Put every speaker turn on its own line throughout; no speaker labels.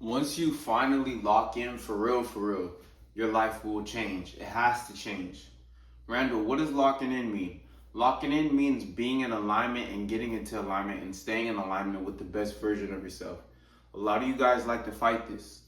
Once you finally lock in for real, your life will change. It has to change. Randall, what does locking in mean? Locking in means being in alignment and getting into alignment and staying in alignment with the best version of yourself. A lot of you guys like to fight this.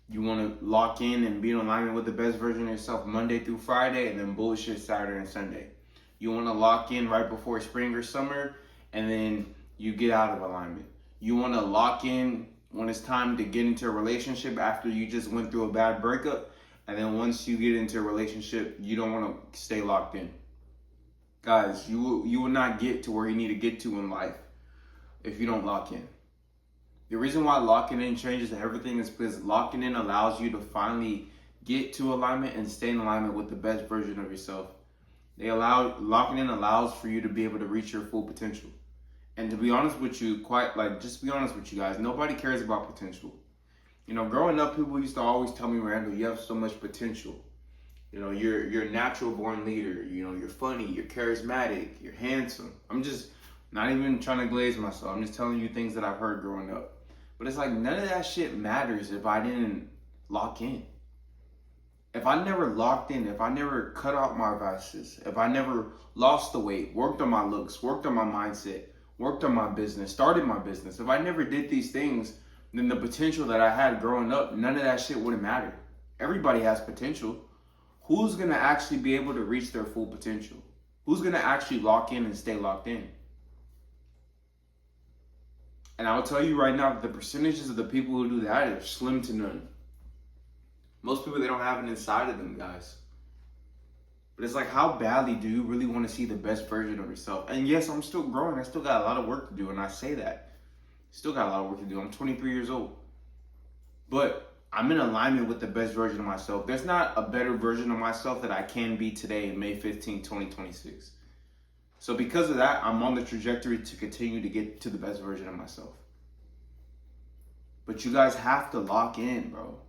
You want to lock in and be in alignment with the best version of yourself Monday through Friday and then bullshit Saturday and Sunday. You want to lock in right before spring or summer and then you get out of alignment. You want to lock in when it's time to get into a relationship after you just went through a bad breakup, and then once you get into a relationship, you don't want to stay locked in. Guys, you will not get to where you need to get to in life if you don't lock in. The reason why locking in changes everything is because locking in allows you to finally get to alignment and stay in alignment with the best version of yourself. Locking in allows for you to be able to reach your full potential. And to be honest with you, just be honest with you guys, nobody cares about potential. You know, growing up, people used to always tell me, Randall, you have so much potential. You know, you're a natural born leader. You know, you're funny, you're charismatic, you're handsome. I'm just not even trying to glaze myself. I'm just telling you things that I've heard growing up. But it's like none of that shit matters if I didn't lock in. If I never locked in, if I never cut out my vices, if I never lost the weight, worked on my looks, worked on my mindset, worked on my business, started my business, if I never did these things, then the potential that I had growing up, none of that shit wouldn't matter. Everybody has potential. Who's going to actually be able to reach their full potential? Who's going to actually lock in and stay locked in? And I will tell you right now that the percentages of the people who do that are slim to none. Most people, they don't have it inside of them, guys. But it's like, how badly do you really want to see the best version of yourself? And yes, I'm still growing. I still got a lot of work to do. And I say that. Still got a lot of work to do. I'm 23 years old. But I'm in alignment with the best version of myself. There's not a better version of myself that I can be today, May 15, 2026. So because of that, I'm on the trajectory to continue to get to the best version of myself. But you guys have to lock in, bro.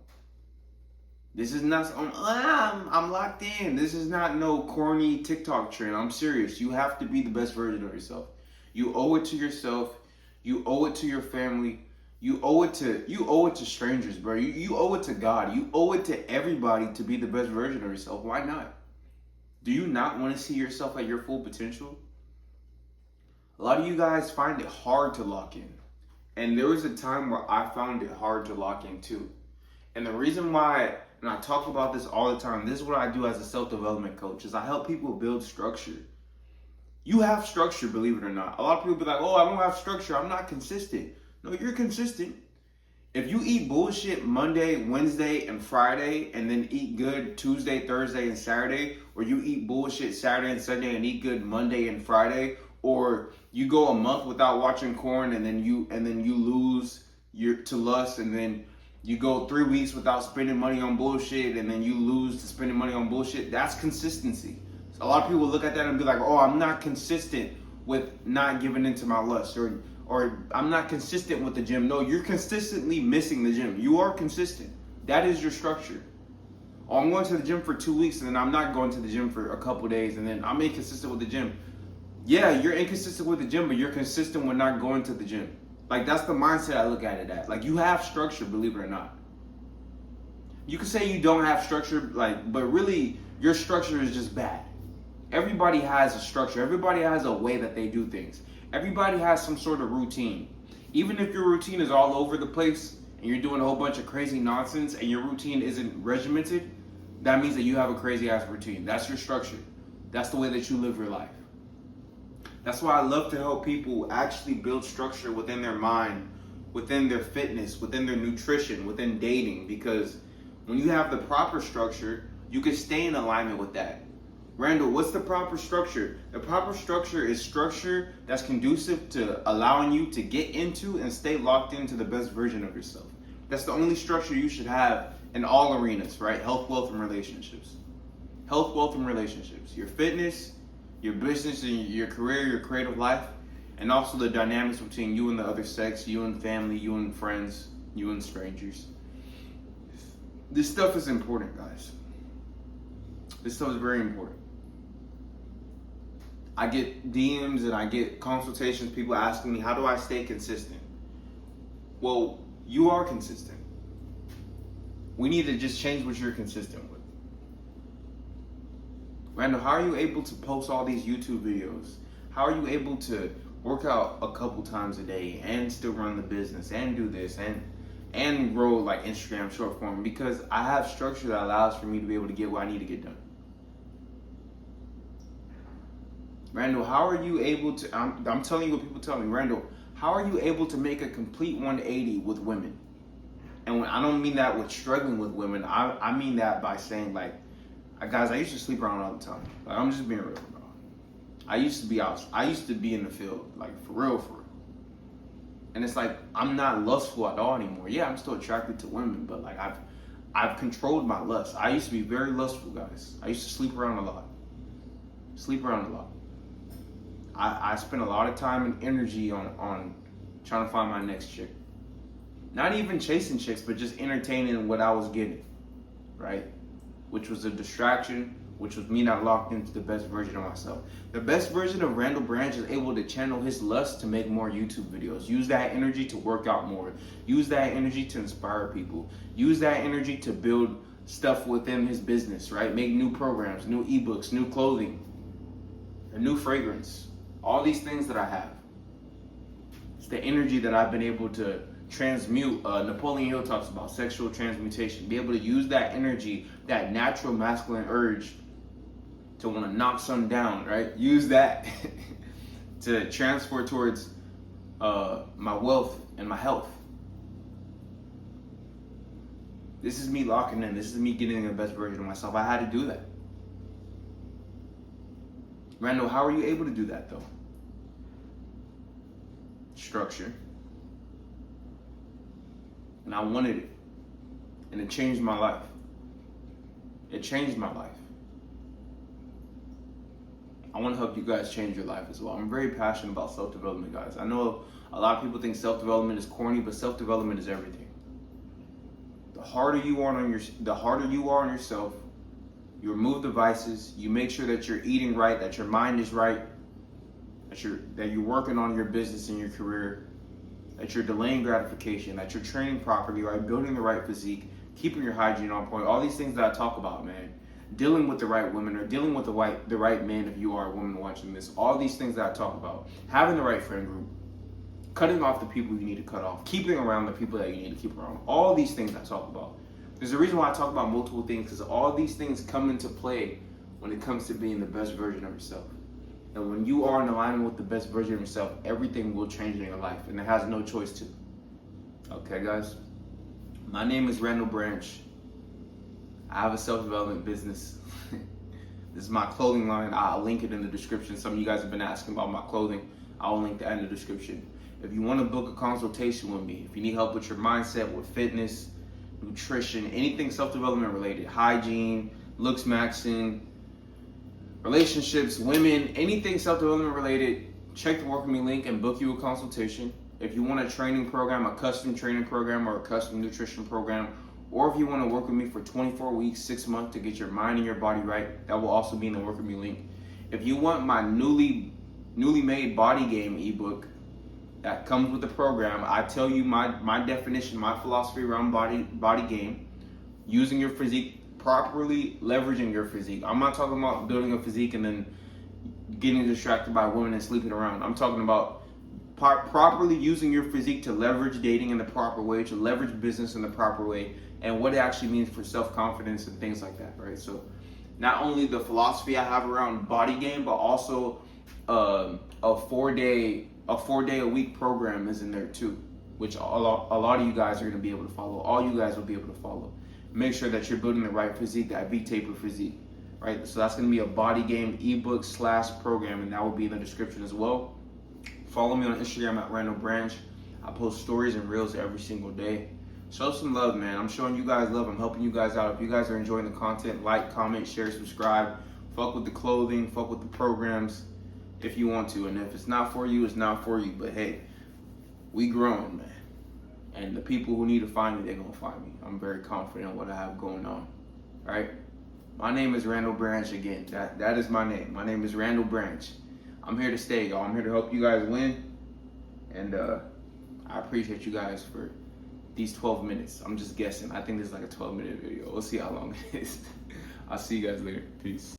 This is not, I'm locked in. This is not no corny TikTok trend. I'm serious. You have to be the best version of yourself. You owe it to yourself. You owe it to your family. You owe it to strangers, bro. You owe it to God. You owe it to everybody to be the best version of yourself. Why not? Do you not want to see yourself at your full potential? A lot of you guys find it hard to lock in. And there was a time where I found it hard to lock in too. And the reason why, and I talk about this all the time, this is what I do as a self-development coach, is I help people build structure. You have structure, believe it or not. A lot of people be like, oh, I don't have structure. I'm not consistent. No, you're consistent. If you eat bullshit Monday, Wednesday, and Friday, and then eat good Tuesday, Thursday, and Saturday, or you eat bullshit Saturday and Sunday and eat good Monday and Friday, or you go a month without watching porn and then you lose to lust, and then you go 3 weeks without spending money on bullshit and then you lose to spending money on bullshit, that's consistency. So a lot of people look at that and be like, oh, I'm not consistent with not giving into my lust, or I'm not consistent with the gym. No, you're consistently missing the gym. You are consistent. That is your structure. Oh, I'm going to the gym for 2 weeks and then I'm not going to the gym for a couple days and then I'm inconsistent with the gym. Yeah, you're inconsistent with the gym, but you're consistent with not going to the gym. Like, that's the mindset I look at it at. Like, you have structure, believe it or not. You can say you don't have structure, but really, your structure is just bad. Everybody has a structure. Everybody has a way that they do things. Everybody has some sort of routine. Even if your routine is all over the place and you're doing a whole bunch of crazy nonsense and your routine isn't regimented, that means that you have a crazy ass routine. That's your structure. That's the way that you live your life. That's why I love to help people actually build structure within their mind, within their fitness, within their nutrition, within dating, because when you have the proper structure, you can stay in alignment with that. Randall, what's the proper structure? The proper structure is structure that's conducive to allowing you to get into and stay locked into the best version of yourself. That's the only structure you should have in all arenas, right? Health, wealth, and relationships. Health, wealth, and relationships. Your fitness, your business, and your career, your creative life, and also the dynamics between you and the other sex, you and family, you and friends, you and strangers. This stuff is important, guys. This stuff is very important. I get DMs and I get consultations, people asking me, how do I stay consistent? Well, you are consistent. We need to just change what you're consistent with. Randall, how are you able to post all these YouTube videos? How are you able to work out a couple times a day and still run the business and do this and grow like Instagram short form? Because I have structure that allows for me to be able to get what I need to get done. Randall, how are you able to, I'm telling you what people tell me, Randall, how are you able to make a complete 180 with women? And I don't mean that with struggling with women. I mean that by saying like, guys, I used to sleep around all the time. Like, I'm just being real, bro. I used to be out. I used to be in the field, like for real. And it's like I'm not lustful at all anymore. Yeah, I'm still attracted to women, but like I've controlled my lust. I used to be very lustful, guys. I used to sleep around a lot. I spent a lot of time and energy on trying to find my next chick. Not even chasing chicks, but just entertaining what I was getting, right? Which was a distraction, which was me not locked into the best version of myself. The best version of Randall Branch is able to channel his lust to make more YouTube videos. Use that energy to work out more. Use that energy to inspire people. Use that energy to build stuff within his business, right? Make new programs, new ebooks, new clothing, a new fragrance. All these things that I have. It's the energy that I've been able to transmute. Napoleon Hill talks about sexual transmutation. Be able to use that energy, that natural masculine urge to want to knock something down, right? Use that to transfer towards my wealth and my health. This is me locking in. This is me getting the best version of myself. I had to do that. Randall, how are you able to do that though? Structure. And I wanted it. And it changed my life. It changed my life. I want to help you guys change your life as well. I'm very passionate about self-development, guys. I know a lot of people think self-development is corny, but self-development is everything. The harder you are on yourself, you remove the vices, you make sure that you're eating right, that your mind is right, that you're working on your business and your career, that you're delaying gratification, that you're training properly, right, building the right physique, keeping your hygiene on point, all these things that I talk about, man. Dealing with the right women or dealing with the right man if you are a woman watching this. All these things that I talk about. Having the right friend group. Cutting off the people you need to cut off. Keeping around the people that you need to keep around. All these things I talk about. There's a reason why I talk about multiple things, because all these things come into play when it comes to being the best version of yourself. And when you are in alignment with the best version of yourself, everything will change in your life, and it has no choice to. Okay, guys? My name is Randall Branch. I have a self-development business. This is my clothing line. I'll link it in the description. Some of you guys have been asking about my clothing. I'll link that in the description. If you want to book a consultation with me, if you need help with your mindset, with fitness, nutrition, anything self-development related, hygiene, looks maxing, relationships, women, anything self-development related, check the Work With Me link and book you a consultation. If you want a training program, a custom training program or a custom nutrition program, or if you want to work with me for 24 weeks, 6 months to get your mind and your body right, that will also be in the Work With Me link. If you want my newly made body game ebook that comes with the program, I tell you my definition, my philosophy around body game, using your physique properly, leveraging your physique. I'm not talking about building a physique and then getting distracted by women and sleeping around. I'm talking about properly using your physique to leverage dating in the proper way, to leverage business in the proper way, and what it actually means for self-confidence and things like that, right? So not only the philosophy I have around body game, but also a 4-day a week program is in there too, which a lot of you guys are going to be able to follow. All you guys will be able to follow. Make sure that you're building the right physique, that V-taper physique, right? So that's going to be a body game ebook / program, and that will be in the description as well. Follow me on Instagram at Randall Branch. I post stories and reels every single day. Show some love, man. I'm showing you guys love. I'm helping you guys out. If you guys are enjoying the content, like, comment, share, subscribe. Fuck with the clothing. Fuck with the programs if you want to. And if it's not for you, it's not for you. But hey, we growing, man. And the people who need to find me, they're going to find me. I'm very confident in what I have going on. All right? My name is Randall Branch again. That is my name. My name is Randall Branch. I'm here to stay, y'all. I'm here to help you guys win. And I appreciate you guys for these 12 minutes. I'm just guessing. I think this is like a 12-minute video. We'll see how long it is. I'll see you guys later. Peace.